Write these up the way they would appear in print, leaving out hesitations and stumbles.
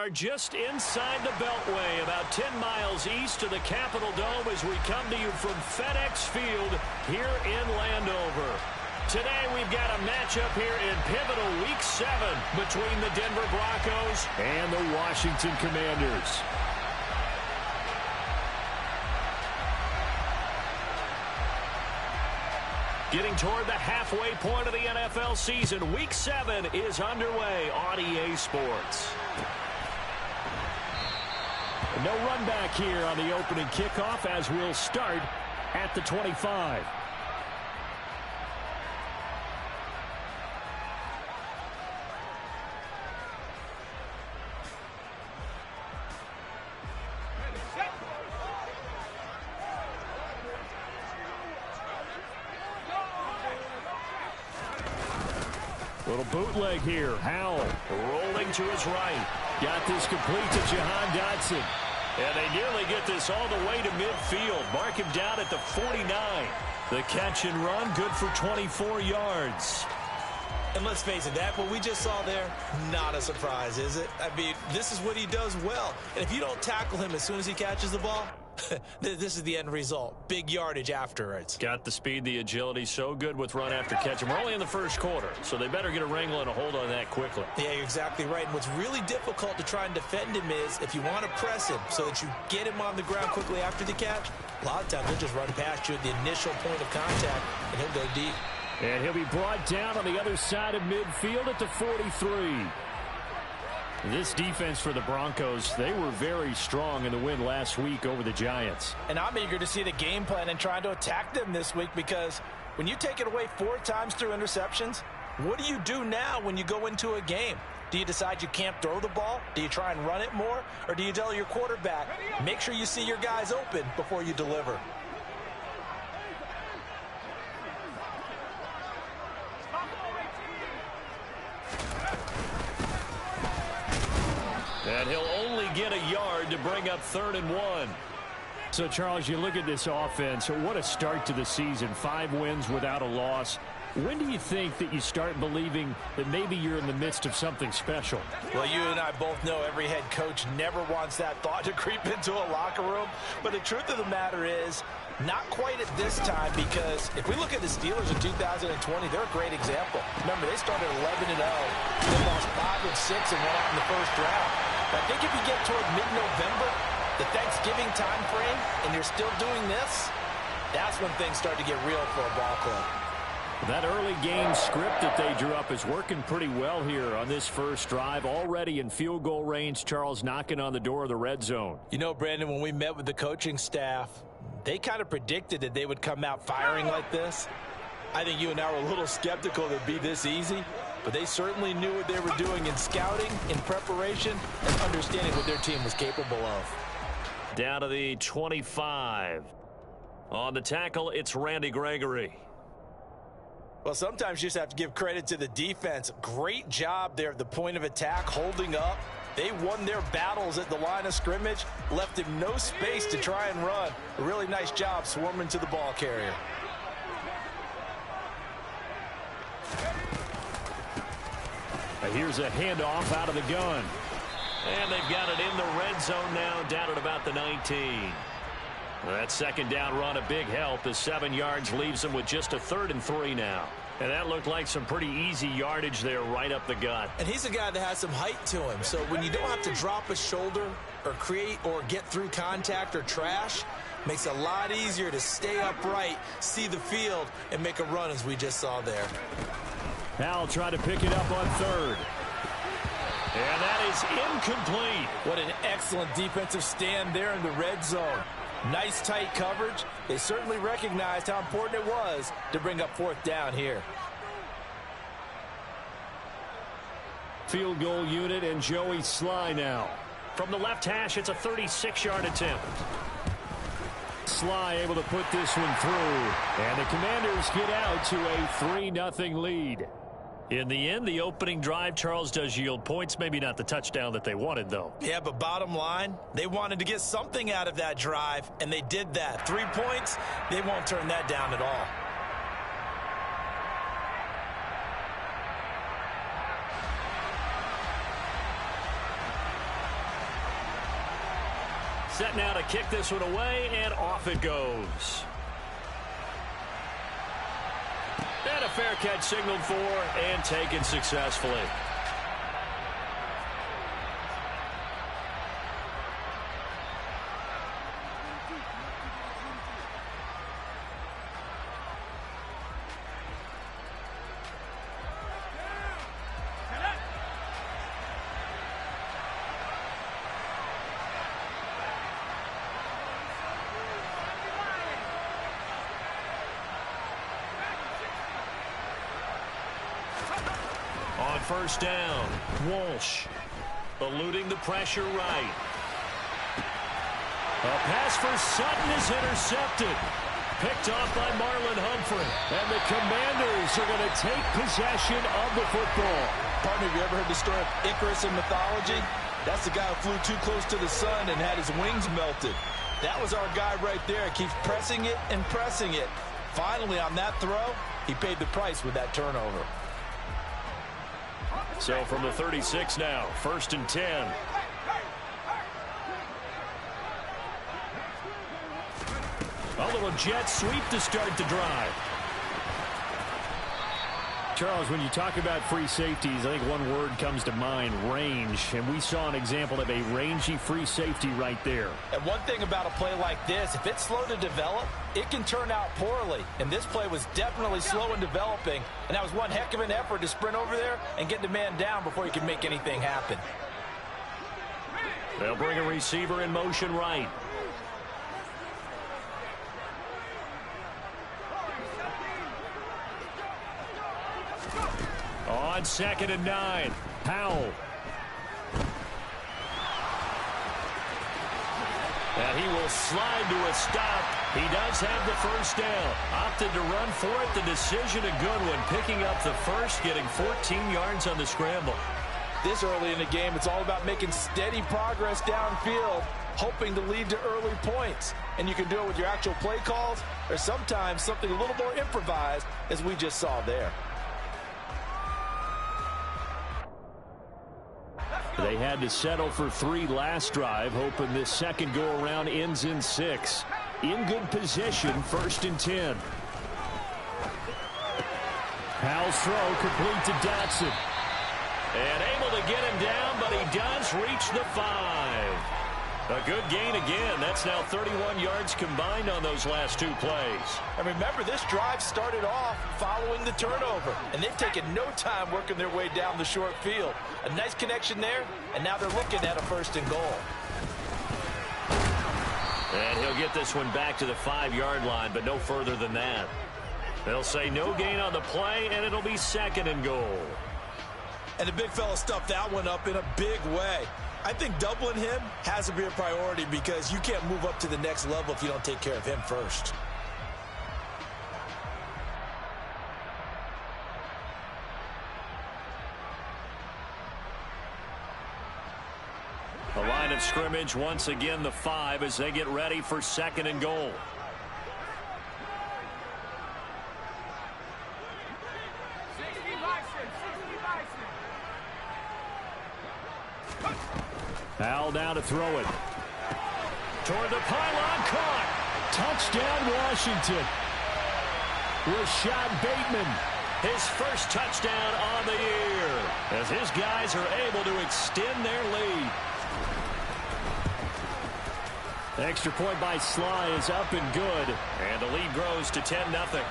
are just inside the Beltway, about 10 miles east of the Capitol Dome as we come to you from FedEx Field here in Landover. Today we've got a matchup here in pivotal Week 7 between the Denver Broncos and the Washington Commanders. Getting toward the halfway point of the NFL season, Week 7 is underway on EA Sports. No run back here on the opening kickoff as we'll start at the 25. Little bootleg here. Howell rolling to his right. Got this complete to Jahan Dotson. And they nearly get this all the way to midfield. Mark him down at the 49. The catch and run, good for 24 yards. And let's face it, that what we just saw there, not a surprise, is it? I mean, this is what he does well. And if you don't tackle him as soon as he catches the ball, this is the end result. Big yardage afterwards. Got the speed, the agility, so good with run after catch. And we're only in the first quarter, so they better get a wrangle and a hold on that quickly. Yeah, you're exactly right. And what's really difficult to try and defend him is if you want to press him so that you get him on the ground quickly after the catch, a lot of times he'll just run past you at the initial point of contact, and he'll go deep. And he'll be brought down on the other side of midfield at the 43. This defense for the Broncos, they were very strong in the win last week over the Giants. And I'm eager to see the game plan and trying to attack them this week, because when you take it away 4 times through interceptions, what do you do now when you go into a game? Do you decide you can't throw the ball? Do you try and run it more? Or do you tell your quarterback, make sure you see your guys open before you deliver? And he'll only get a yard to bring up 3rd and 1. So, Charles, you look at this offense. What a start to the season. 5 wins without a loss. When do you think that you start believing that maybe you're in the midst of something special? Well, you and I both know every head coach never wants that thought to creep into a locker room. But the truth of the matter is, not quite at this time, because if we look at the Steelers in 2020, they're a great example. Remember, they started 11-0, they lost 5-6 and went out in the first round. But I think if you get toward mid-November, the Thanksgiving time frame, and you're still doing this, that's when things start to get real for a ball club. That early game script that they drew up is working pretty well here on this first drive. Already in field goal range, Charles knocking on the door of the red zone. You know, Brandon, when we met with the coaching staff, they kind of predicted that they would come out firing like this. I think you and I were a little skeptical that it'd be this easy, but they certainly knew what they were doing in scouting, in preparation, and understanding what their team was capable of. Down to the 25. On the tackle, it's Randy Gregory. Well, sometimes you just have to give credit to the defense. Great job there at the point of attack, holding up. They won their battles at the line of scrimmage, left him no space to try and run. A really nice job swarming to the ball carrier. Here's a handoff out of the gun. And they've got it in the red zone now, down at about the 19. That second down run, a big help. The 7 yards leaves them with just a 3rd and 3 now. And that looked like some pretty easy yardage there right up the gut. And he's a guy that has some height to him. So when you don't have to drop a shoulder or create or get through contact or trash, makes it a lot easier to stay upright, see the field, and make a run as we just saw there. Howell tried to pick it up on 3rd. And that is incomplete. What an excellent defensive stand there in the red zone. Nice tight coverage. They certainly recognized how important it was to bring up 4th down here. Field goal unit and Joey Sly now. From the left hash, it's a 36-yard attempt. Sly able to put this one through. And the Commanders get out to a 3-0 lead. In the end, the opening drive, Charles, does yield points. Maybe not the touchdown that they wanted, though. Yeah, but bottom line, they wanted to get something out of that drive, and they did that. 3 points, they won't turn that down at all. Set now to kick this one away, and off it goes. And a fair catch signaled for and taken successfully. On first down, Walsh eluding the pressure right. A pass for Sutton is intercepted. Picked off by Marlon Humphrey. And the Commanders are going to take possession of the football. Partner, have you ever heard the story of Icarus in mythology? That's the guy who flew too close to the sun and had his wings melted. That was our guy right there. Keeps pressing it and pressing it. Finally, on that throw, he paid the price with that turnover. So from the 36 now, 1st and 10. A little jet sweep to start the drive. Charles, when you talk about free safeties, I think one word comes to mind, range. And we saw an example of a rangy free safety right there. And one thing about a play like this, if it's slow to develop, it can turn out poorly. And this play was definitely slow in developing. And that was one heck of an effort to sprint over there and get the man down before he could make anything happen. They'll bring a receiver in motion right. On 2nd and 9, Powell. And he will slide to a stop. He does have the first down. Opted to run for it. The decision a good one. Picking up the first, getting 14 yards on the scramble. This early in the game, it's all about making steady progress downfield, hoping to lead to early points. And you can do it with your actual play calls or sometimes something a little more improvised, as we just saw there. They had to settle for 3 last drive, hoping this second go-around ends in 6. In good position, 1st and 10. Powell's throw complete to Dotson. And able to get him down, but he does reach the 5. A good gain again. That's now 31 yards combined on those last 2 plays. And remember, this drive started off following the turnover, and they've taken no time working their way down the short field. A nice connection there, and now they're looking at a 1st and goal. And he'll get this one back to the 5-yard line, but no further than that. They'll say no gain on the play, and it'll be 2nd and goal. And the big fella stuffed that one up in a big way. I think doubling him has to be a priority because you can't move up to the next level if you don't take care of him first. The line of scrimmage, once again, the 5 as they get ready for 2nd and goal. Powell down to throw it. Toward the pylon, caught. Touchdown, Washington. Rashad Bateman, his first touchdown on the year, as his guys are able to extend their lead. The extra point by Sly is up and good, and the lead grows to 10-0.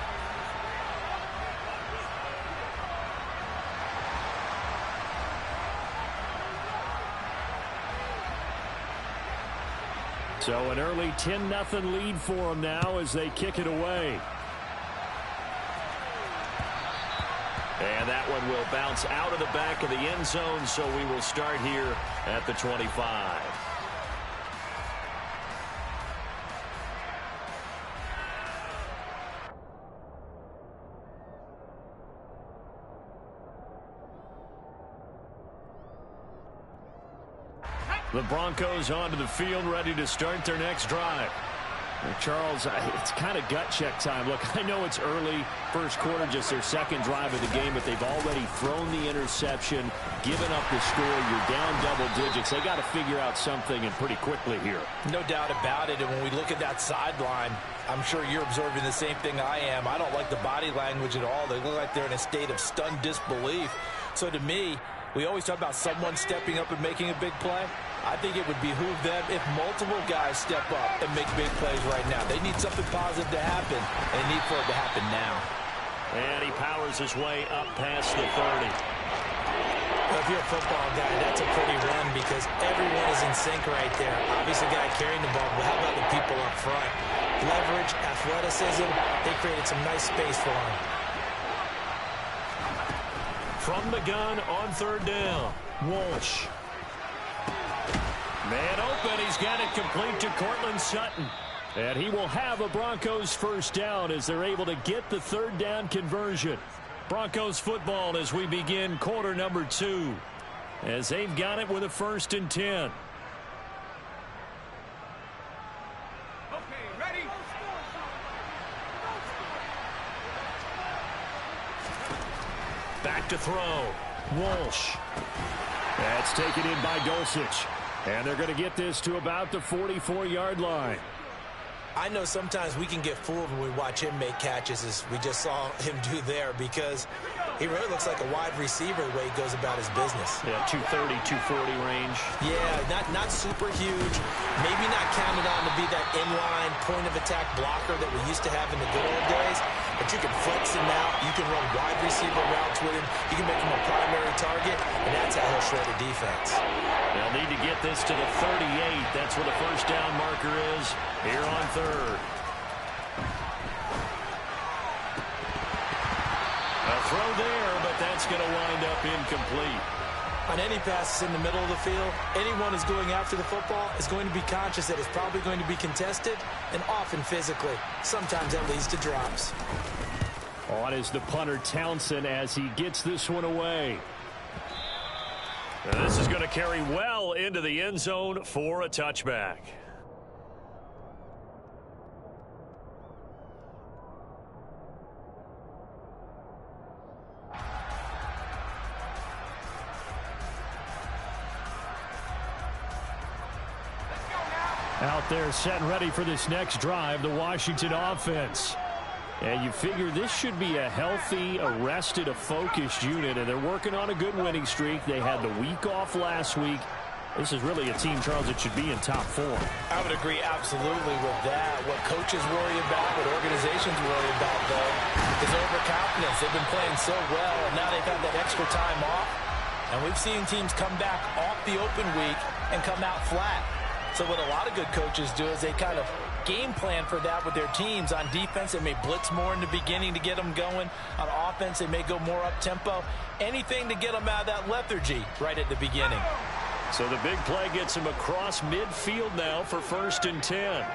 So an early 10-0 lead for them now as they kick it away. And that one will bounce out of the back of the end zone, so we will start here at the 25. The Broncos onto the field, ready to start their next drive. Charles, it's kind of gut check time. Look, I know it's early, first quarter, just their second drive of the game, but they've already thrown the interception, given up the score. You're down double digits. They got to figure out something, and pretty quickly here. No doubt about it. And when we look at that sideline, I'm sure you're observing the same thing I am. I don't like the body language at all. They look like they're in a state of stunned disbelief. So to me, we always talk about someone stepping up and making a big play. I think it would behoove them if multiple guys step up and make big plays right now. They need something positive to happen, and they need for it to happen now. And he powers his way up past the 30. Well, if you're a football guy, that's a pretty run because everyone is in sync right there. Obviously, the guy carrying the ball, but how about the people up front? Leverage, athleticism, they created some nice space for him. From the gun on third down, Walsh. Man open, he's got it complete to Cortland Sutton. And he will have a Broncos first down as they're able to get the third down conversion. Broncos football as we begin quarter number 2. As they've got it with a 1st and 10. Okay, ready? Back to throw. Walsh. That's taken in by Dulcich. And they're going to get this to about the 44-yard line. I know sometimes we can get fooled when we watch him make catches, as we just saw him do there, because he really looks like a wide receiver the way he goes about his business. Yeah, 230, 240 range. Yeah, not super huge. Maybe not counted on to be that inline point-of-attack blocker that we used to have in the good old days. But you can flex him out. You can run wide receiver routes with him. You can make him a primary target, and that's how he'll shred a defense. They'll need to get this to the 38. That's where the first down marker is here on third. A throw there, but that's going to wind up incomplete. On any passes in the middle of the field, anyone who's going after the football is going to be conscious that it's probably going to be contested, and often physically. Sometimes that leads to drops. On is the punter Townsend as he gets this one away. And this is going to carry well into the end zone for a touchback. Out there set and ready for this next drive, the Washington offense. And you figure this should be a healthy, a focused unit, and they're working on a good winning streak. They had the week off last week. This is really a team, Charles, that should be in top form. I would agree absolutely with that. What coaches worry about, what organizations worry about, though, is overconfidence. They've been playing so well, and now they've had that extra time off. And we've seen teams come back off the open week and come out flat. So what a lot of good coaches do is they kind of game plan for that with their teams. On defense, they may blitz more in the beginning to get them going. On offense, they may go more up-tempo. Anything to get them out of that lethargy right at the beginning. So the big play gets him across midfield now for 1st and 10.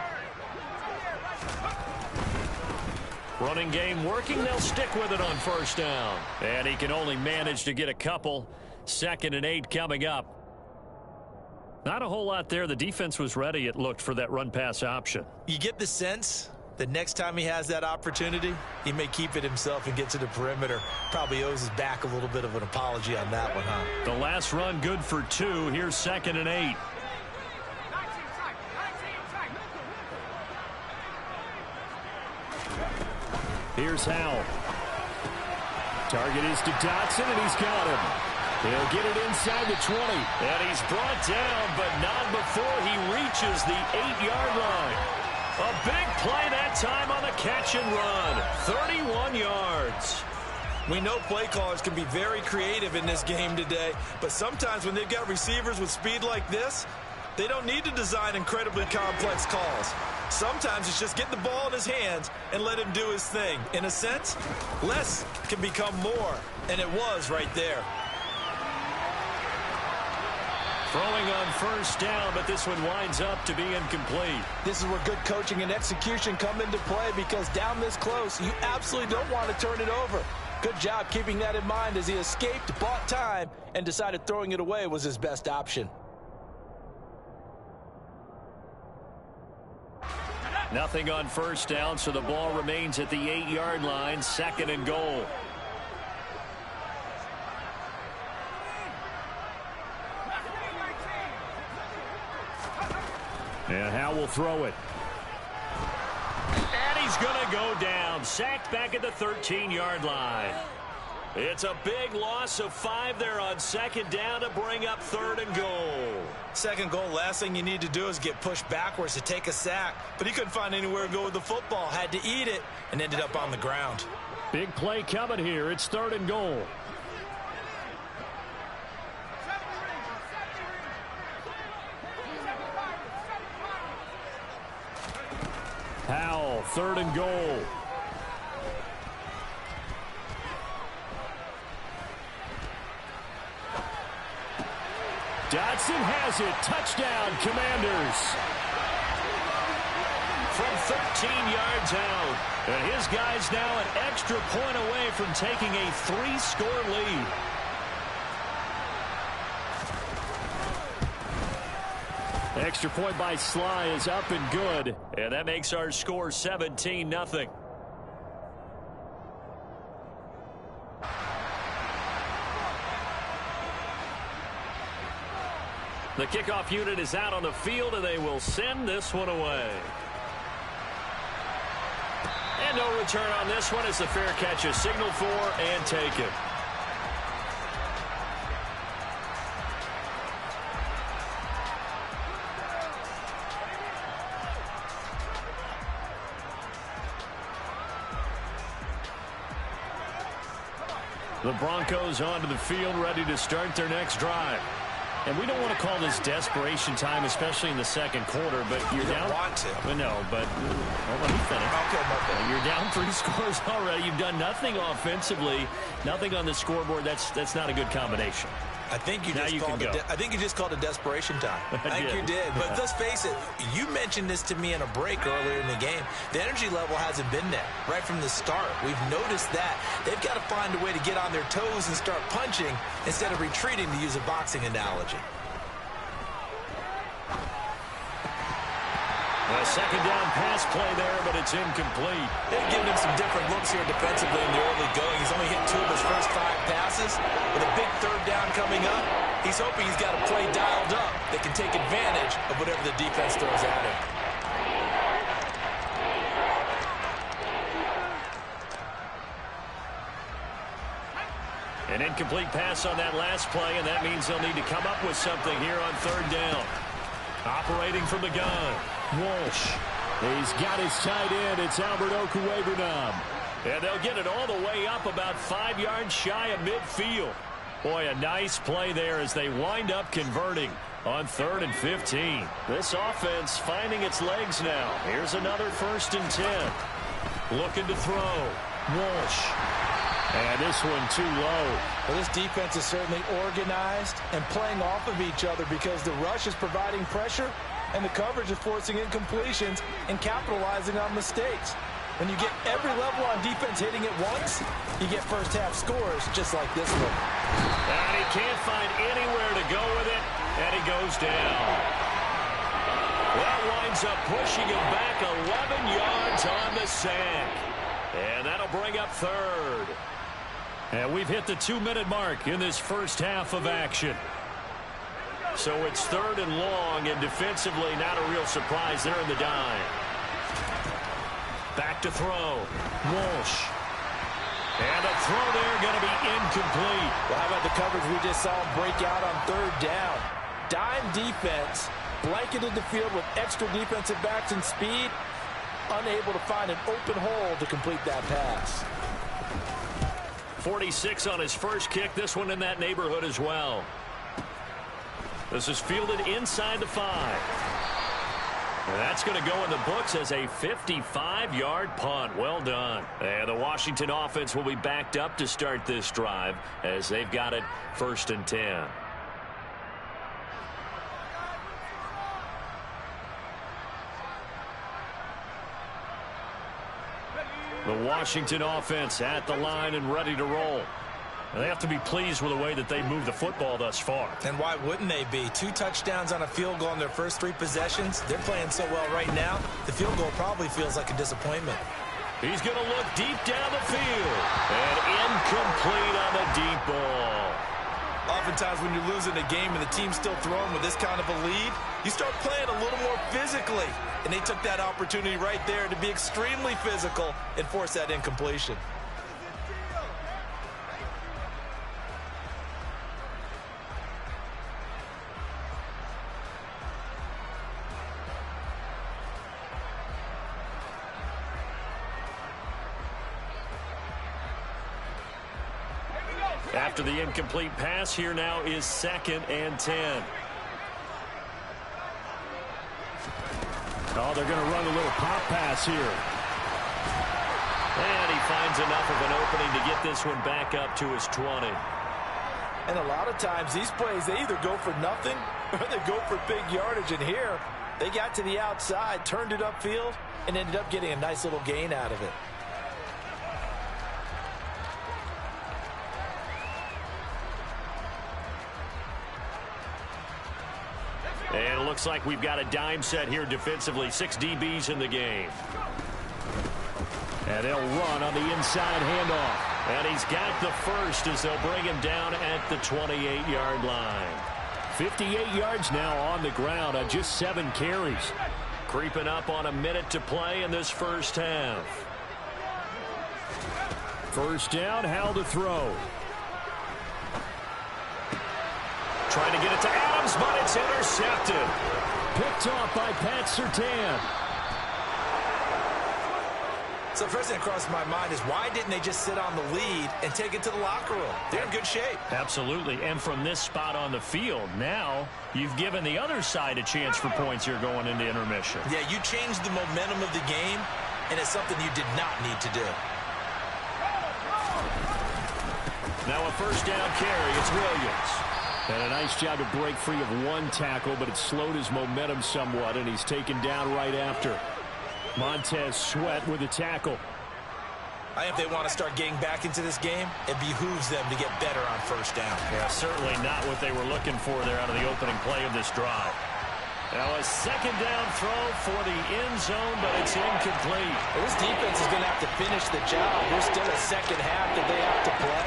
Running game working. They'll stick with it on 1st down. And he can only manage to get a couple. 2nd and 8 coming up. Not a whole lot there. The defense was ready, it looked, for that run-pass option. You get the sense that next time he has that opportunity, he may keep it himself and get to the perimeter. Probably owes his back a little bit of an apology on that one, huh? The last run good for 2. Here's 2nd and 8. Here's Howell. Target is to Dotson, and he's got him. He'll get it inside the 20. And he's brought down, but not before he reaches the 8-yard line. A big play that time on the catch and run. 31 yards. We know play callers can be very creative in this game today, but sometimes when they've got receivers with speed like this, they don't need to design incredibly complex calls. Sometimes it's just get the ball in his hands and let him do his thing. In a sense, less can become more, and it was right there. Throwing on 1st down, but this one winds up to be incomplete. This is where good coaching and execution come into play, because down this close, you absolutely don't want to turn it over. Good job keeping that in mind as he escaped, bought time, and decided throwing it away was his best option. Nothing on first down, so the ball remains at the 8-yard line, 2nd and goal. And Howe will throw it. And he's going to go down. Sacked back at the 13-yard line. It's a big loss of 5 there on 2nd down to bring up 3rd and goal. 2nd goal, last thing you need to do is get pushed backwards to take a sack. But he couldn't find anywhere to go with the football. Had to eat it and ended up on the ground. Big play coming here. It's 3rd and goal. Howell, 3rd and goal. Dodson has it. Touchdown, Commanders. From 13 yards out. And his guys now an extra point away from taking a 3-score lead. Extra point by Sly is up and good. And that makes our score 17-0. The kickoff unit is out on the field, and they will send this one away. And no return on this one as the fair catch is signaled for and taken. The Broncos onto the field, ready to start their next drive. And we don't want to call this desperation time, especially in the 2nd quarter, but you're down. You don't want to. No, but well, let me finish. Okay. You're down 3 scores already. You've done nothing offensively, nothing on the scoreboard. That's not a good combination. I think you just called it desperation time. I think you did. But let's face it, you mentioned this to me in a break earlier in the game. The energy level hasn't been there right from the start. We've noticed that. They've got to find a way to get on their toes and start punching instead of retreating, to use a boxing analogy. A 2nd down pass play there, but it's incomplete. They've given him some different looks here defensively in the early going. He's only hit 2 of his first 5 passes. With a big 3rd down coming up, he's hoping he's got a play dialed up that can take advantage of whatever the defense throws at him. An incomplete pass on that last play, and that means they'll need to come up with something here on 3rd down. Operating from the gun, Walsh. He's got his tight end. It's Albert Okwuegbunam. And they'll get it all the way up about 5 yards shy of midfield. Boy, a nice play there as they wind up converting on 3rd and 15. This offense finding its legs now. Here's another 1st and 10. Looking to throw. Walsh. And this one too low. Well, this defense is certainly organized and playing off of each other because the rush is providing pressure and the coverage is forcing incompletions and capitalizing on mistakes. When you get every level on defense hitting at once, you get first half scores just like this one. And he can't find anywhere to go with it, and he goes down. That winds up pushing him back 11 yards on the sack. And that'll bring up 3rd. And we've hit the 2-minute mark in this first half of action. So it's 3rd and long, and defensively not a real surprise there in the dime. Back to throw. Walsh. And a throw there going to be incomplete. Well, how about the coverage we just saw him break out on 3rd down? Dime defense, blanketed the field with extra defensive backs and speed, unable to find an open hole to complete that pass. 46 on his first kick. This one in that neighborhood as well. This is fielded inside the 5. And that's going to go in the books as a 55-yard punt. Well done. And the Washington offense will be backed up to start this drive as they've got it 1st and 10. The Washington offense at the line and ready to roll. And they have to be pleased with the way that they move the football thus far. And why wouldn't they be? 2 touchdowns on a field goal in their first 3 possessions. They're playing so well right now, the field goal probably feels like a disappointment. He's going to look deep down the field. And incomplete on the deep ball. Oftentimes when you're losing a game and the team's still throwing with this kind of a lead, you start playing a little more physically. And they took that opportunity right there to be extremely physical and force that incompletion. After the incomplete pass, here now is 2nd and 10. Oh, they're going to run a little pop pass here. And he finds enough of an opening to get this one back up to his 20. And a lot of times these plays, they either go for nothing or they go for big yardage. And here, they got to the outside, turned it upfield, and ended up getting a nice little gain out of it. And it looks like we've got a dime set here defensively. 6 DBs in the game. And they'll run on the inside handoff. And he's got the first as they'll bring him down at the 28-yard line. 58 yards now on the ground on just 7 carries. Creeping up on a minute to play in this first half. First down, Howell to throw. Trying to get it to Adams, but it's intercepted. Picked off by Pat Surtain. So the first thing that crossed my mind is why didn't they just sit on the lead and take it to the locker room? They're in good shape. Absolutely. And from this spot on the field, now you've given the other side a chance for points here going into intermission. Yeah, you changed the momentum of the game, and it's something you did not need to do. Now a first down carry. It's Williams. And a nice job to break free of 1 tackle, but it slowed his momentum somewhat, and he's taken down right after. Montez Sweat with a tackle. I think if they want to start getting back into this game, it behooves them to get better on first down. Yeah, certainly not what they were looking for there out of the opening play of this drive. Now a second down throw for the end zone, but it's incomplete. Well, this defense is going to have to finish the job. There's still a second half that they have to play.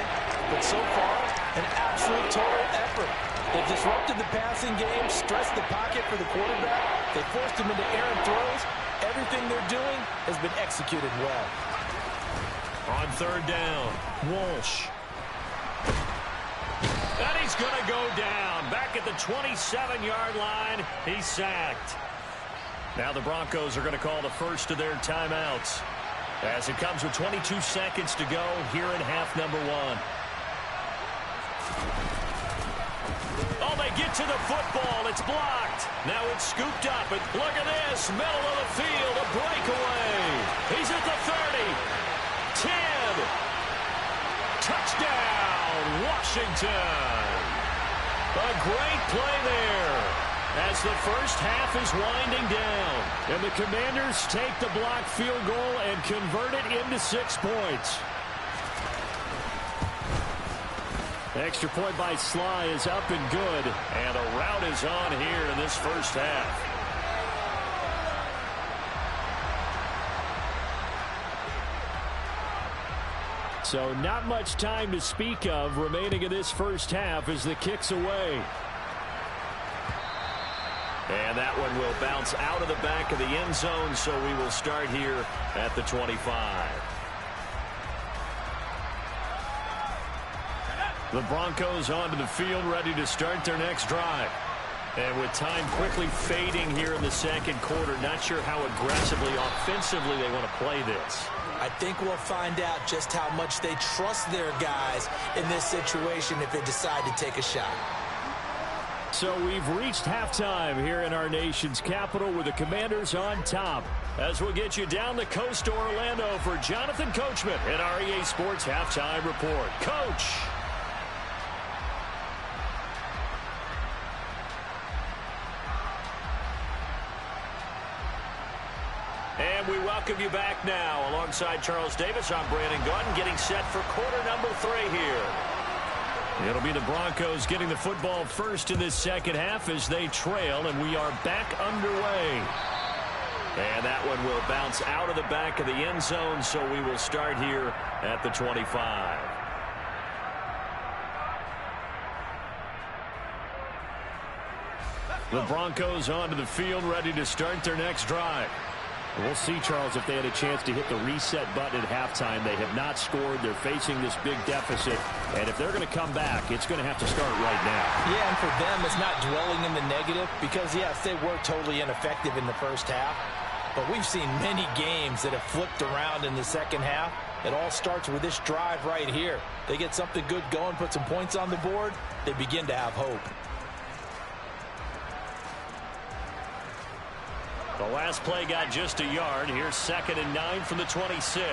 But so far, an absolute total effort. They've disrupted the passing game, stressed the pocket for the quarterback. They forced him into errant throws. Everything they're doing has been executed well. On third down, Walsh. And he's going to go down. Back at the 27-yard line, he's sacked. Now the Broncos are going to call the first of their timeouts as it comes with 22 seconds to go here in half number 1. Oh, they get to the football. It's blocked. Now it's scooped up. And look at this. Middle of the field. A breakaway. He's at the 30. 10. Touchdown, Washington. A great play there as the first half is winding down. And the Commanders take the blocked field goal and convert it into 6 points. Extra point by Sly is up and good. And a rout is on here in this first half. So not much time to speak of remaining in this first half as the kick's away. And that one will bounce out of the back of the end zone, so we will start here at the 25. The Broncos onto the field, ready to start their next drive. And with time quickly fading here in the second quarter, not sure how aggressively, offensively they want to play this. I think we'll find out just how much they trust their guys in this situation if they decide to take a shot. So we've reached halftime here in our nation's capital with the Commanders on top. As we'll get you down the coast to Orlando for Jonathan Coachman in our EA Sports Halftime Report. Coach. And we welcome you back now. Alongside Charles Davis, I'm Brandon Gunn, getting set for quarter number 3 here. It'll be the Broncos getting the football first in this second half as they trail, and we are back underway. And that one will bounce out of the back of the end zone, so we will start here at the 25. The Broncos onto the field, ready to start their next drive. We'll see, Charles, if they had a chance to hit the reset button at halftime. They have not scored. They're facing this big deficit. And if they're going to come back, it's going to have to start right now. Yeah, and for them, it's not dwelling in the negative because, yes, they were totally ineffective in the first half. But we've seen many games that have flipped around in the second half. It all starts with this drive right here. They get something good going, put some points on the board, they begin to have hope. The last play got just a yard. Here's 2nd and 9 from the 26.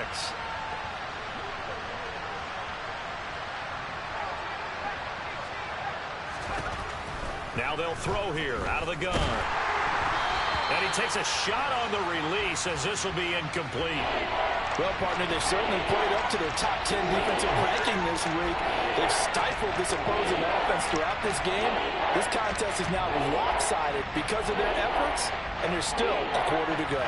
Now they'll throw here out of the gun. And he takes a shot on the release as this will be incomplete. Well, partner, they've certainly played up to their top 10 defensive ranking this week. They've stifled this opposing offense throughout this game. This contest is now lopsided because of their efforts, and there's still a quarter to go.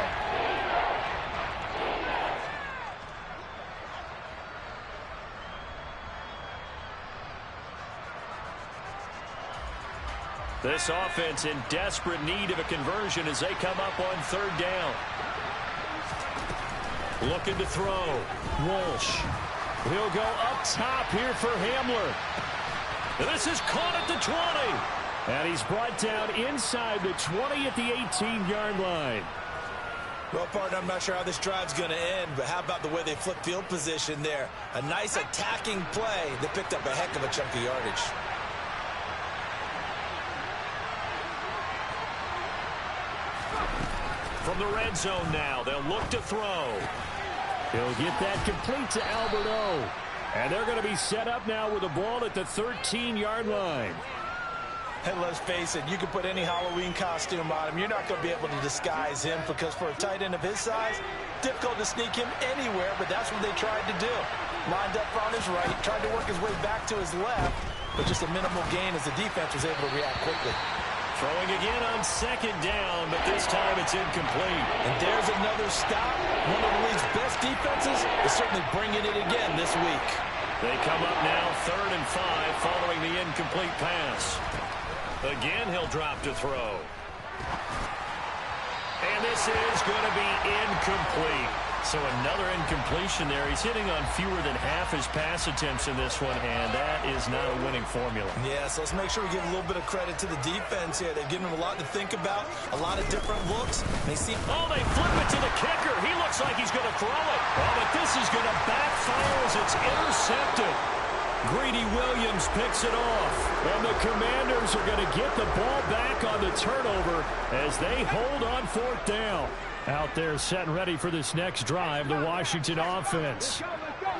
This offense in desperate need of a conversion as they come up on 3rd down. Looking to throw. Walsh. He'll go up top here for Hamler. And this is caught at the 20. And he's brought down inside the 20 at the 18-yard line. Well, partner, I'm not sure how this drive's going to end, but how about the way they flip field position there? A nice attacking play that picked up a heck of a chunk of yardage. From the red zone now, they'll look to throw. He'll get that complete to Alberto. And they're going to be set up now with the ball at the 13-yard line. And let's face it, you can put any Halloween costume on him. You're not going to be able to disguise him because for a tight end of his size, difficult to sneak him anywhere, but that's what they tried to do. Lined up on his right, tried to work his way back to his left, but just a minimal gain as the defense was able to react quickly. Throwing again on 2nd down, but this time it's incomplete. And there's another stop. One of the league's best defenses is certainly bringing it again this week. They come up now 3rd and 5 following the incomplete pass. Again, he'll drop to throw. And this is going to be incomplete. So another incompletion there. He's hitting on fewer than half his pass attempts in this one, and that is not a winning formula. Yeah, so let's make sure we give a little bit of credit to the defense here. They've given him a lot to think about, a lot of different looks. They flip it to the kicker. He looks like he's going to throw it. Oh, but this is going to backfire as it's intercepted. Greedy Williams picks it off. And the Commanders are going to get the ball back on the turnover as they hold on 4th down. Out there set and ready for this next drive, the Washington offense.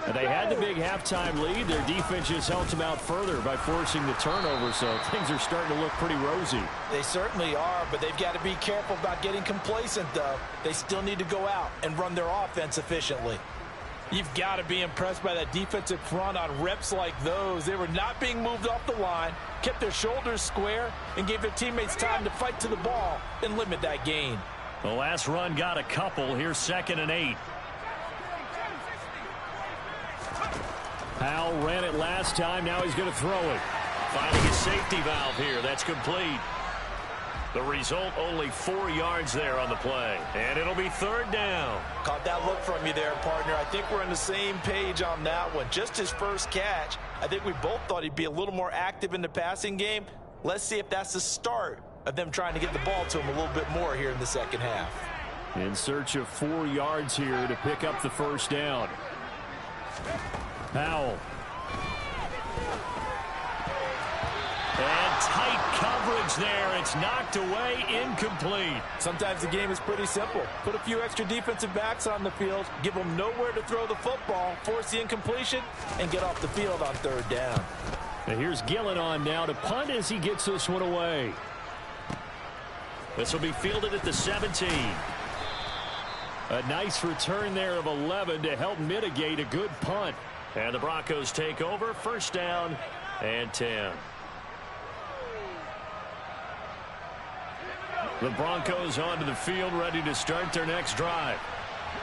And they had the big halftime lead. Their defense just helped them out further by forcing the turnover, so things are starting to look pretty rosy. They certainly are, but they've got to be careful about getting complacent, though. They still need to go out and run their offense efficiently. You've got to be impressed by that defensive front on reps like those. They were not being moved off the line, kept their shoulders square, and gave their teammates time to fight to the ball and limit that gain. The last run got a couple. Here's 2nd and 8. Powell ran it last time. Now he's going to throw it. Finding a safety valve here. That's complete. The result, only 4 yards there on the play. And it'll be 3rd down. Caught that look from you there, partner. I think we're on the same page on that one. Just his first catch. I think we both thought he'd be a little more active in the passing game. Let's see if that's the start of them trying to get the ball to him a little bit more here in the second half. In search of 4 yards here to pick up the 1st down. Powell. And tight coverage there. It's knocked away, incomplete. Sometimes the game is pretty simple. Put a few extra defensive backs on the field, give them nowhere to throw the football, force the incompletion, and get off the field on 3rd down. And here's Gillen on now to punt as he gets this one away. This will be fielded at the 17. A nice return there of 11 to help mitigate a good punt. And the Broncos take over. 1st down and 10. The Broncos onto the field, ready to start their next drive.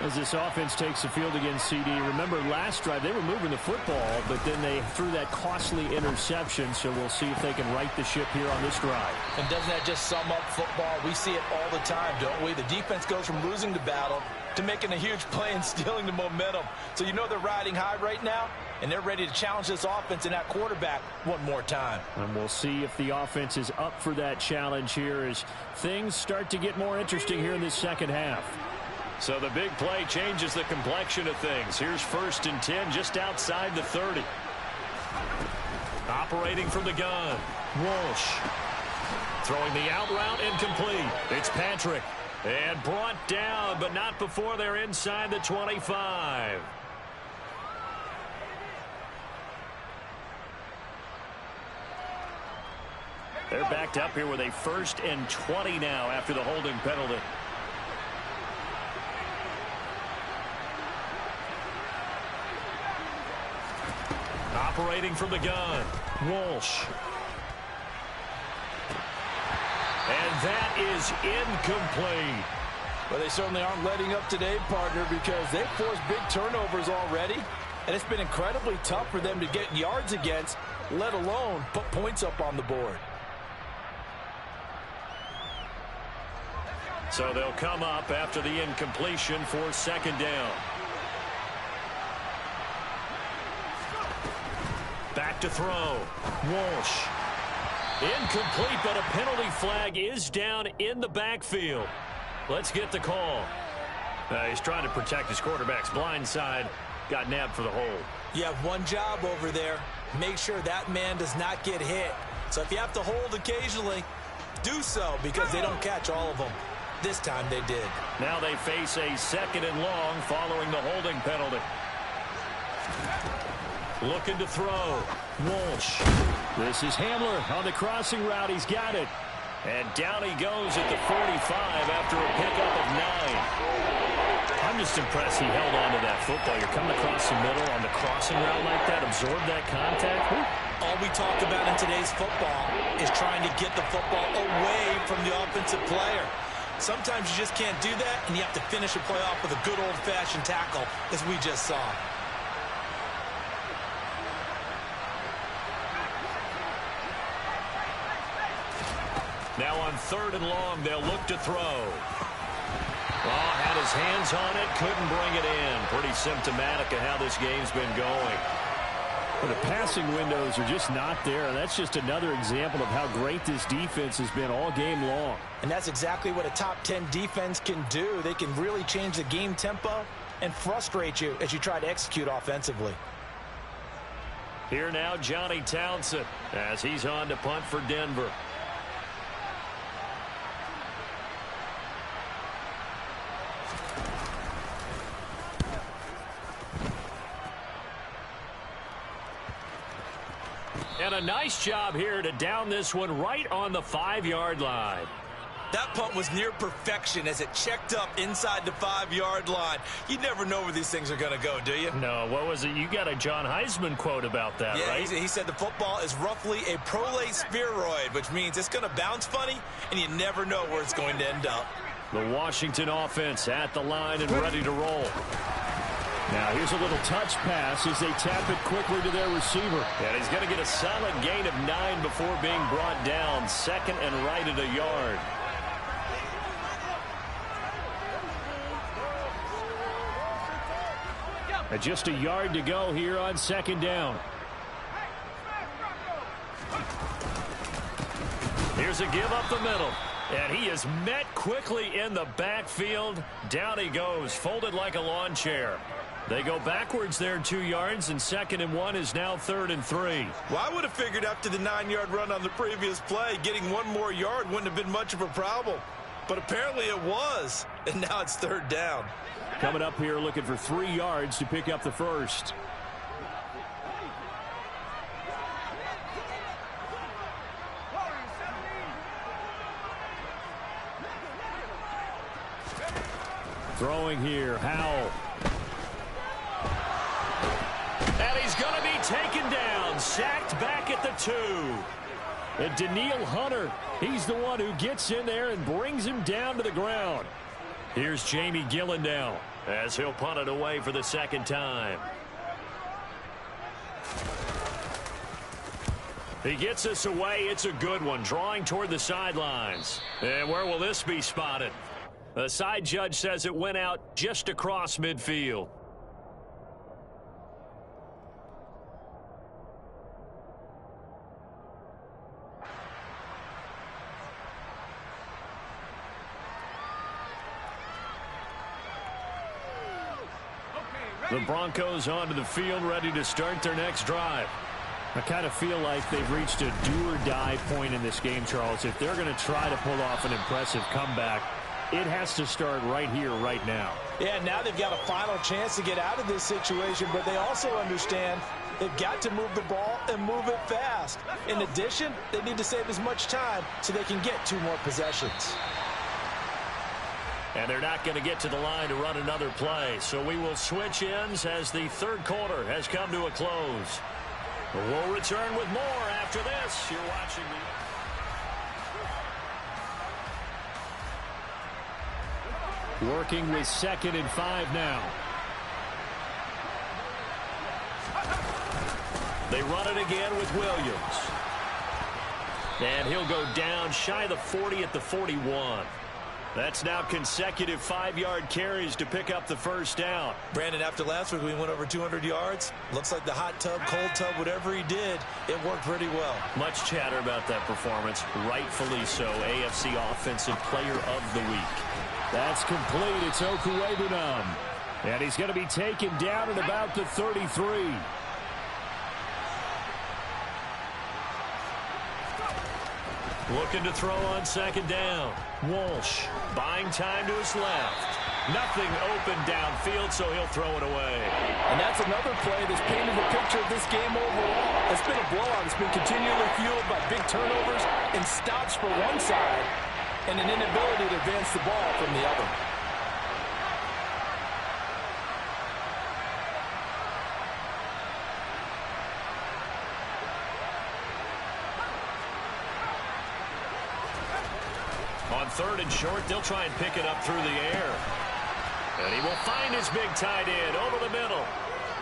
As this offense takes the field against CD, remember last drive they were moving the football, but then they threw that costly interception, so we'll see if they can right the ship here on this drive. And doesn't that just sum up football? We see it all the time, don't we? The defense goes from losing the battle to making a huge play and stealing the momentum. So you know they're riding high right now, and they're ready to challenge this offense and that quarterback one more time. And we'll see if the offense is up for that challenge here as things start to get more interesting here in this second half. So the big play changes the complexion of things. Here's 1st and 10 just outside the 30. Operating from the gun. Walsh. Throwing the out route incomplete. It's Patrick. And brought down, but not before they're inside the 25. They're backed up here with a 1st and 20 now after the holding penalty. Operating from the gun. Walsh. And that is incomplete. Well, they certainly aren't letting up today, partner, because they've forced big turnovers already. And it's been incredibly tough for them to get yards against, let alone put points up on the board. So they'll come up after the incompletion for 2nd down. Back to throw. Walsh. Incomplete, but a penalty flag is down in the backfield. Let's get the call. He's trying to protect his quarterback's blind side. Got nabbed for the hold. You have one job over there. Make sure that man does not get hit. So if you have to hold occasionally, do so because they don't catch all of them. This time they did. Now they face a 2nd and long following the holding penalty. Looking to throw. Walsh. This is Hamler on the crossing route. He's got it. And down he goes at the 45 after a pickup of 9. I'm just impressed he held on to that football. You're coming across the middle on the crossing route like that, absorb that contact. All we talk about in today's football is trying to get the football away from the offensive player. Sometimes you just can't do that, and you have to finish a play off with a good old-fashioned tackle, as we just saw. Now on 3rd and long, they'll look to throw. Oh, had his hands on it, couldn't bring it in. Pretty symptomatic of how this game's been going. Well, the passing windows are just not there. That's just another example of how great this defense has been all game long. And that's exactly what a top 10 defense can do. They can really change the game tempo and frustrate you as you try to execute offensively. Here now, Johnny Townsend, as he's on to punt for Denver. And a nice job here to down this one right on the 5-yard line. That punt was near perfection as it checked up inside the 5-yard line. You never know where these things are going to go, do you? No, what was it? You got a John Heisman quote about that, right? He said the football is roughly a prolate spheroid, which means it's going to bounce funny, and you never know where it's going to end up. The Washington offense at the line and ready to roll. Now here's a little touch pass as they tap it quickly to their receiver. And he's going to get a solid gain of 9 before being brought down. 2nd and right at a yard. And just a yard to go here on 2nd down. Here's a give up the middle. And he is met quickly in the backfield. Down he goes, folded like a lawn chair. They go backwards there 2 yards, and 2nd and 1 is now 3rd and 3. Well, I would have figured after the 9-yard run on the previous play, getting 1 more yard wouldn't have been much of a problem. But apparently it was, and now it's 3rd down. Coming up here looking for 3 yards to pick up the first. Throwing here, Howell. And he's going to be taken down, sacked back at the 2. And Daniil Hunter, he's the one who gets in there and brings him down to the ground. Here's Jamie Gillen now as he'll punt it away for the second time. He gets us away. It's a good one, drawing toward the sidelines. And where will this be spotted? The side judge says it went out just across midfield. The Broncos onto the field, ready to start their next drive. I kind of feel like they've reached a do-or-die point in this game, Charles. If they're going to try to pull off an impressive comeback, it has to start right here, right now. Yeah, now they've got a final chance to get out of this situation, but they also understand they've got to move the ball and move it fast. In addition, they need to save as much time so they can get 2 more possessions. And they're not going to get to the line to run another play, so we will switch ends as the third quarter has come to a close. We'll return with more after this. You're watching the... Working with 2nd and 5 now. They run it again with Williams. And he'll go down shy of the 40 at the 41. That's now consecutive 5-yard carries to pick up the first down. Brandon, after last week we went over 200 yards. Looks like the hot tub, cold tub, whatever he did, it worked pretty well. Much chatter about that performance. Rightfully so. AFC Offensive Player of the Week. That's complete. It's Okuwebunam. And he's going to be taken down at about the 33. Looking to throw on 2nd down. Walsh buying time to his left. Nothing open downfield, so he'll throw it away. And that's another play that's painted the picture of this game overall. It's been a blowout. It's been continually fueled by big turnovers and stops for one side and an inability to advance the ball from the other. On 3rd and short, they'll try and pick it up through the air. And he will find his big tight end over the middle.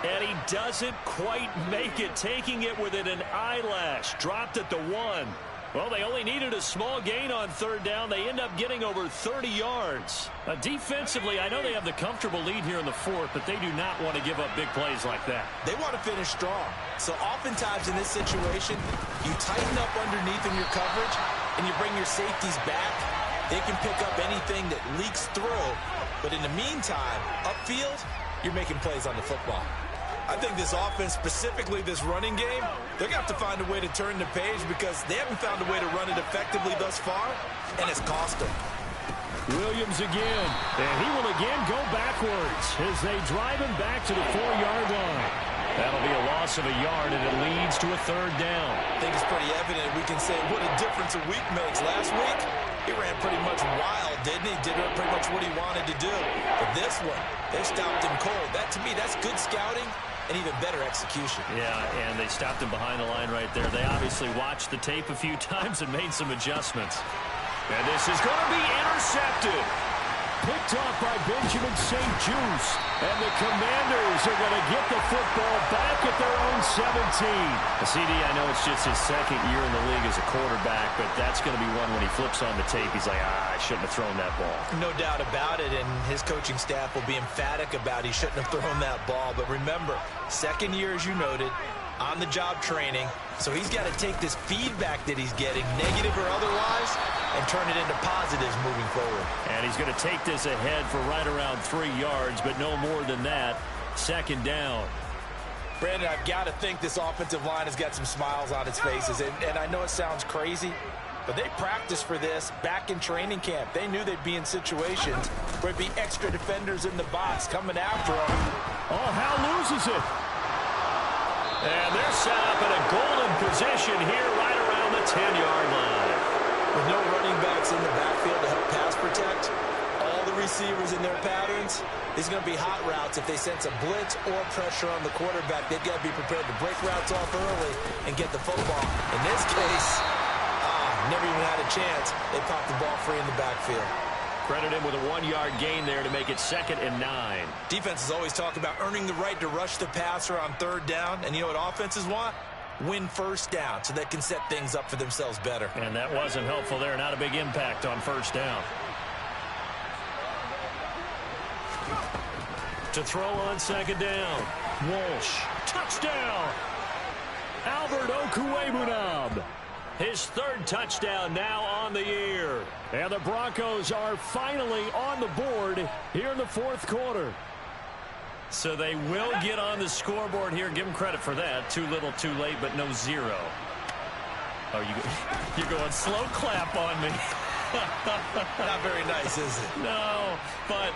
And he doesn't quite make it, taking it within an eyelash. Dropped at the 1. Well, they only needed a small gain on 3rd down. They end up getting over 30 yards. Defensively, I know they have the comfortable lead here in the 4th, but they do not want to give up big plays like that. They want to finish strong. So oftentimes in this situation, you tighten up underneath in your coverage, and you bring your safeties back. They can pick up anything that leaks through. But in the meantime, upfield, you're making plays on the football. I think this offense, specifically this running game, they're going to have to find a way to turn the page because they haven't found a way to run it effectively thus far, and it's cost them. Williams again, and he will again go backwards as they drive him back to the 4-yard line. That'll be a loss of a yard, and it leads to a 3rd down. I think it's pretty evident we can say what a difference a week makes. Last week, he ran pretty much wild, didn't he? Did pretty much what he wanted to do. But this one, they stopped him cold. That, to me, that's good scouting and even better execution. Yeah, and they stopped him behind the line right there. They obviously watched the tape a few times and made some adjustments. And this is going to be intercepted. Picked off by Benjamin St. Juice. And the Commanders are going to get the football back at their own 17. CD, I know it's just his 2nd year in the league as a quarterback, but that's going to be one when he flips on the tape. He's like, I shouldn't have thrown that ball. No doubt about it, and his coaching staff will be emphatic about he shouldn't have thrown that ball. But remember, 2nd year, as you noted, on-the-job training. So he's got to take this feedback that he's getting, negative or otherwise, and turn it into positives moving forward. And he's going to take this ahead for right around 3 yards, but no more than that. 2nd down. Brandon, I've got to think this offensive line has got some smiles on its faces. And I know it sounds crazy, but they practiced for this back in training camp. They knew they'd be in situations where there'd be extra defenders in the box coming after them. Oh, Hal loses it. And they're set up in a golden position here right around the 10-yard line. With no running backs in the backfield to help pass protect, all the receivers in their patterns, these are going to be hot routes. If they sense a blitz or pressure on the quarterback, they've got to be prepared to break routes off early and get the football. In this case, never even had a chance. They popped the ball free in the backfield. Credit him with a 1-yard gain there to make it 2nd and 9. Defenses always talk about earning the right to rush the passer on 3rd down. And you know what offenses want? Win 1st down so they can set things up for themselves better. And that wasn't helpful there. Not a big impact on 1st down. To throw on 2nd down. Walsh. Touchdown. Albert Okwuegbunam. His 3rd touchdown now on the year. And the Broncos are finally on the board here in the 4th quarter. So they will get on the scoreboard here. Give them credit for that. Too little, too late, but no 0. Oh, you're going slow clap on me. Not very nice, is it? No, but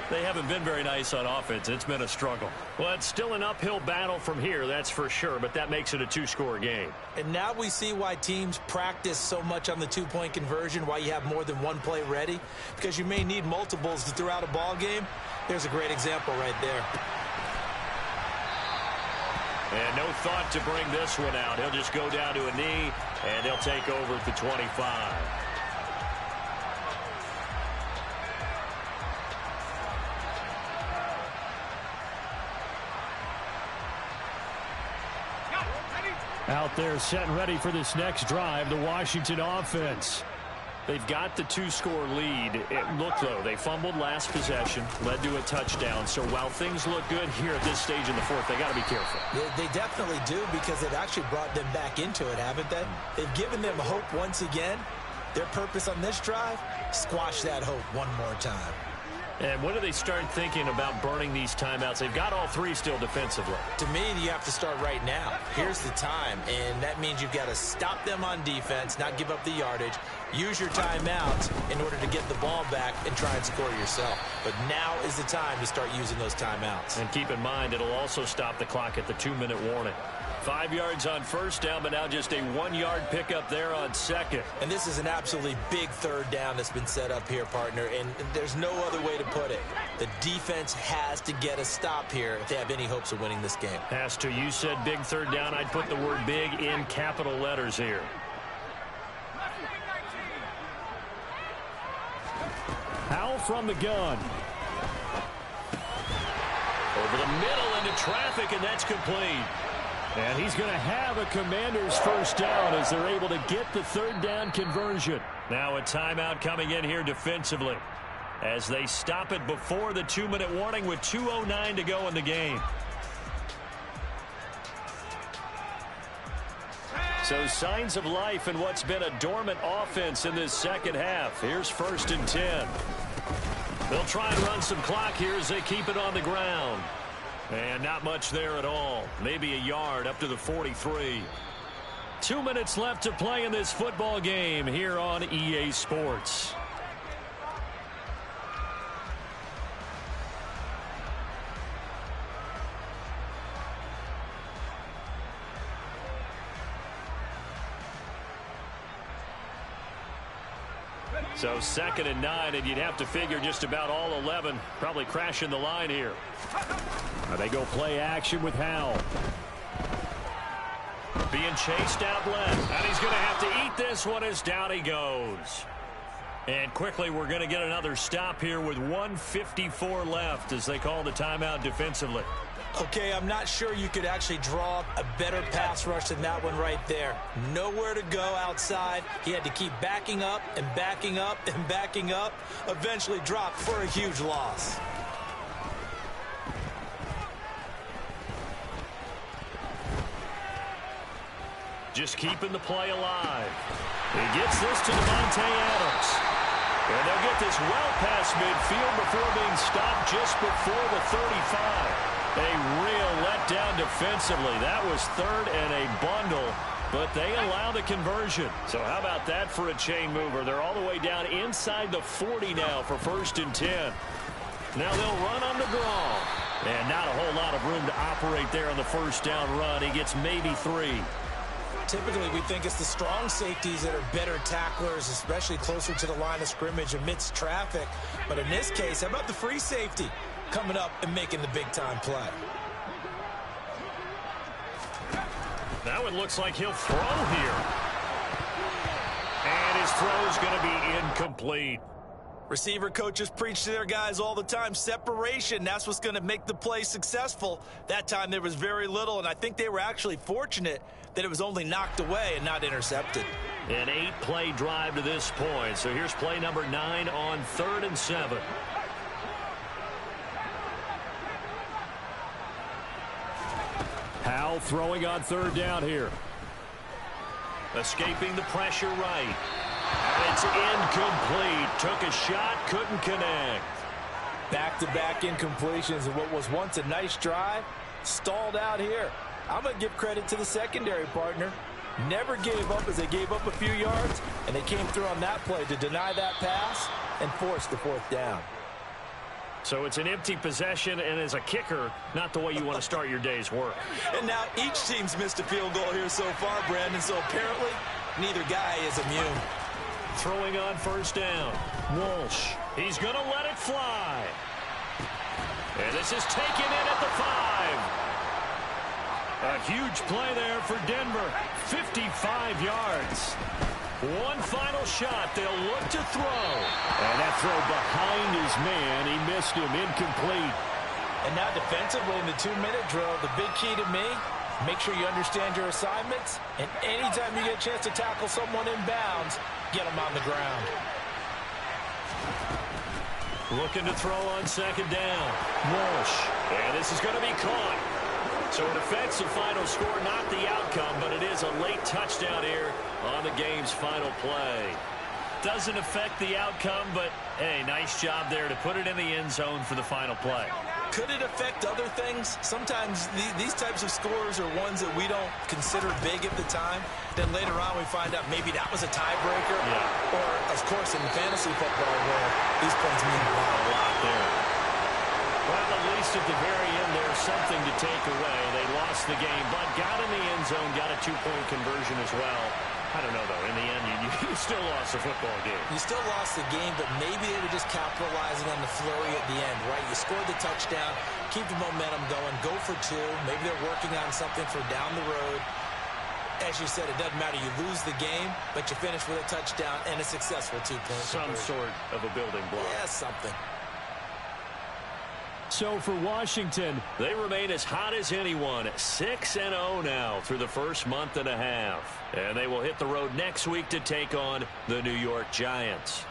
they haven't been very nice on offense. It's been a struggle. Well, it's still an uphill battle from here, that's for sure, but that makes it a 2-score game. And now we see why teams practice so much on the 2-point conversion, why you have more than one play ready, because you may need multiples to throw out a ball game. There's a great example right there. And no thought to bring this one out. He'll just go down to a knee, and he'll take over at the 25. Out there set and ready for this next drive, the Washington offense. They've got the 2-score lead. It looked low. They fumbled last possession, led to a touchdown. So while things look good here at this stage in the 4th, they got to be careful. They definitely do, because they've actually brought them back into it, haven't they? They've given them hope once again. Their purpose on this drive, squash that hope one more time. And when do they start thinking about burning these timeouts? They've got all 3 still defensively. To me, you have to start right now. Here's the time, and that means you've got to stop them on defense, not give up the yardage, use your timeouts in order to get the ball back and try and score yourself. But now is the time to start using those timeouts. And keep in mind, it'll also stop the clock at the 2-minute warning. 5 yards on 1st down, but now just a 1-yard pickup there on 2nd. And this is an absolutely big 3rd down that's been set up here, partner, and there's no other way to put it. The defense has to get a stop here if they have any hopes of winning this game. Has to. You said big 3rd down. I'd put the word big in capital letters here. Howell from the gun. Over the middle into traffic, and that's complete. And he's going to have a Commanders 1st down as they're able to get the 3rd down conversion. Now a timeout coming in here defensively as they stop it before the 2-minute warning with 2:09 to go in the game. So signs of life in what's been a dormant offense in this 2nd half. Here's 1st and 10. They'll try and run some clock here as they keep it on the ground. And not much there at all. Maybe a yard up to the 43. 2 minutes left to play in this football game here on EA Sports. So 2nd and 9, and you'd have to figure just about all 11 probably crashing the line here. Now they go play action with Howell. Being chased out left, and he's going to have to eat this one as down he goes. And quickly we're going to get another stop here with 1:54 left as they call the timeout defensively. Okay, I'm not sure you could actually draw up a better pass rush than that one right there. Nowhere to go outside. He had to keep backing up and backing up and backing up. Eventually dropped for a huge loss. Just keeping the play alive. He gets this to Devontae Adams. And they'll get this well past midfield before being stopped just before the 35. A real letdown defensively. That was 3rd and a bundle, but they allow the conversion. So how about that for a chain mover? They're all the way down inside the 40 now for 1st and 10. Now they'll run on the draw. And not a whole lot of room to operate there on the 1st down run. He gets maybe 3. Typically, we think it's the strong safeties that are better tacklers, especially closer to the line of scrimmage amidst traffic. But in this case, how about the free safety coming up and making the big-time play? Now it looks like he'll throw here. And his throw's going to be incomplete. Receiver coaches preach to their guys all the time. Separation, that's what's going to make the play successful. That time there was very little, and I think they were actually fortunate that it was only knocked away and not intercepted. An 8-play drive to this point. So here's play number 9 on 3rd and 7. Howell throwing on 3rd down here. Escaping the pressure right. It's incomplete. Took a shot, couldn't connect. Back-to-back incompletions of what was once a nice drive, stalled out here. I'm going to give credit to the secondary partner. Never gave up as they gave up a few yards, and they came through on that play to deny that pass and force the 4th down. So it's an empty possession, and as a kicker, not the way you want to start your day's work. And now each team's missed a field goal here so far, Brandon, so apparently neither guy is immune. Throwing on 1st down. Walsh. He's going to let it fly. And this is taken in at the 5. A huge play there for Denver. 55 yards. One final shot. They'll look to throw. And that throw behind his man. He missed him. Incomplete. And now defensively in the 2-minute drill, the big key to me, make sure you understand your assignments. And anytime you get a chance to tackle someone in bounds, get them on the ground. Looking to throw on 2nd down. Walsh. And this is going to be caught. So it affects the final score, not the outcome, but it is a late touchdown here on the game's final play. Doesn't affect the outcome, but, hey, nice job there to put it in the end zone for the final play. Could it affect other things? Sometimes these types of scores are ones that we don't consider big at the time. Then later on we find out maybe that was a tiebreaker. Yeah. Or, of course, in the fantasy football world, these points mean a lot there. Well, at least at the very end, there's something to take away. They lost the game, but got in the end zone, got a 2-point conversion as well. I don't know, though. In the end, you still lost the football game. You still lost the game, but maybe they were just capitalizing on the flurry at the end, right? You scored the touchdown, keep the momentum going, go for 2. Maybe they're working on something for down the road. As you said, it doesn't matter. You lose the game, but you finish with a touchdown and a successful 2-point Some sort of a building block. Yeah, something. So for Washington, they remain as hot as anyone, 6-0 now through the first month and a half. And they will hit the road next week to take on the New York Giants.